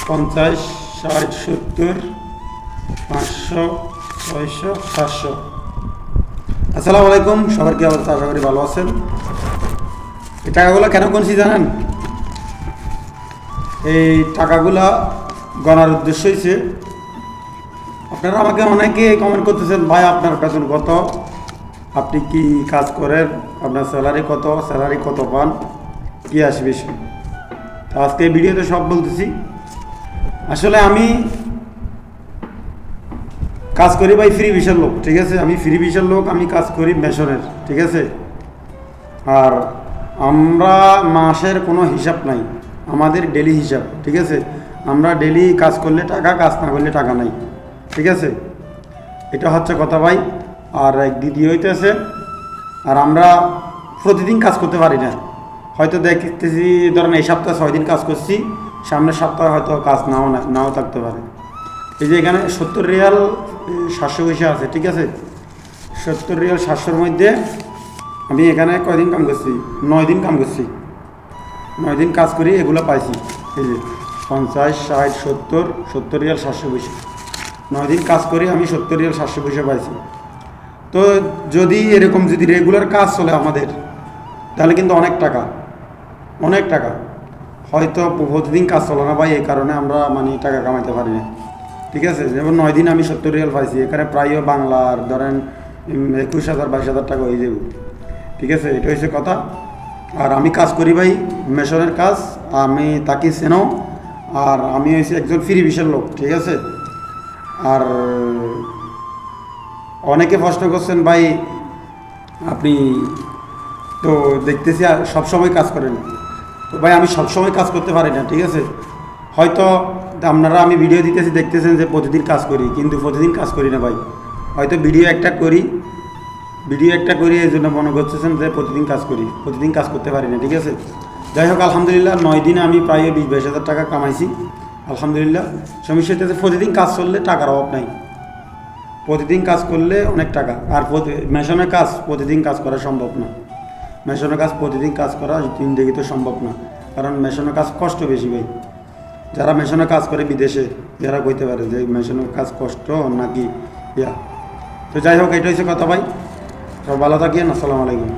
50, 60, 70, 500, 600, 700। আসসালামু আলাইকুম, সবার কি অবস্থা? আশা করি ভালো আছেন। এই টাকাগুলো কেন গুনছি জানেন? এই টাকাগুলা গণার উদ্দেশ্য হয়েছে, আপনারা আমাকে অনেকে কমেন্ট করতেছেন, ভাই আপনার বেতন কত, আপনি কি কাজ করেন, আপনার স্যালারি কত পান, কি আসবে। তো আজকে এই ভিডিওতে সব বলতেছি। আসলে আমি কাজ করি ভাই ফ্রি ভিসার লোক, ঠিক আছে? আমি ফ্রি ভিসার লোক, আমি কাজ করি মেশনের, ঠিক আছে? আর আমরা মাসের কোনো হিসাব নাই, আমাদের ডেলি হিসাব, ঠিক আছে? আমরা ডেলি কাজ করলে টাকা, কাজ না করলে টাকা নাই, ঠিক আছে? এটা হচ্ছে কথা ভাই। আর দ্বিতীয় হইতেছে, আর আমরা প্রতিদিন কাজ করতে পারি না। হয়তো দেখতেছি ধরেন এই সপ্তাহে 6 দিন কাজ করছি, সামনের সপ্তাহে হয়তো কাজ নাও থাকতে পারে। এই যে এখানে 70 রিয়াল 700 পয়সা আছে, ঠিক আছে? 70 রিয়াল 700-র মধ্যে আমি এখানে কয়দিন কাম করছি? 9 দিন কাম করছি। 9 দিন কাজ করি, এগুলো পাইছি। এই যে 50, 60, 70 রিয়াল 700 পয়সা। 9 দিন কাজ করি, আমি 70 রিয়াল 700 পয়সা পাইছি। তো যদি এরকম যদি রেগুলার কাজ চলে আমাদের, তাহলে কিন্তু অনেক টাকা। হয়তো প্রতিদিন কাজ চলে না ভাই, এই কারণে আমরা টাকা কামাইতে পারি না, ঠিক আছে? যেমন 9 দিন আমি 70 রিয়াল পাইছি, এখানে প্রায় বাংলার ধরেন 21,000 22,000 টাকা হয়ে যাবে, ঠিক আছে? এটা হচ্ছে কথা। আর আমি কাজ করি ভাই মেশনের কাজ, আমি তাকে চেনো। আর আমি হয়েছি একজন ফ্রি ভিসার লোক, ঠিক আছে? আর অনেকে প্রশ্ন করছেন, ভাই আপনি তো দেখতেছি সবসময় কাজ করেন। তো ভাই আমি সবসময় কাজ করতে পারি না, ঠিক আছে? হয়তো আপনারা আমি ভিডিও দিতেছি দেখতেছেন যে প্রতিদিন কাজ করি, কিন্তু প্রতিদিন কাজ করি না ভাই। হয়তো ভিডিও একটা করি এই জন্য মনে করতেছেন যে প্রতিদিন কাজ করতে পারি না, ঠিক আছে? যাই হোক, আলহামদুলিল্লাহ 9 দিনে আমি প্রায় 20-22,000 টাকা কামাইছি, আলহামদুলিল্লাহ। সমস্যা হচ্ছে প্রতিদিন কাজ করলে টাকার অভাব নাই, প্রতিদিন কাজ করলে অনেক টাকা। আর মেশনের কাজ প্রতিদিন কাজ করা সম্ভব না, মেশনের কাজ প্রতিদিন কাজ করা জিন্দেগিতে সম্ভব না, কারণ মেশনের কাজ কষ্ট বেশি ভাই। যারা মেশনের কাজ করে বিদেশে, যারা কইতে পারে যে মেশনের কাজ কষ্ট নাকি ইয়া। তো যাই হোক, এটা হচ্ছে কথা ভাই। সব ভালো থাকেন, আসসালামু আলাইকুম।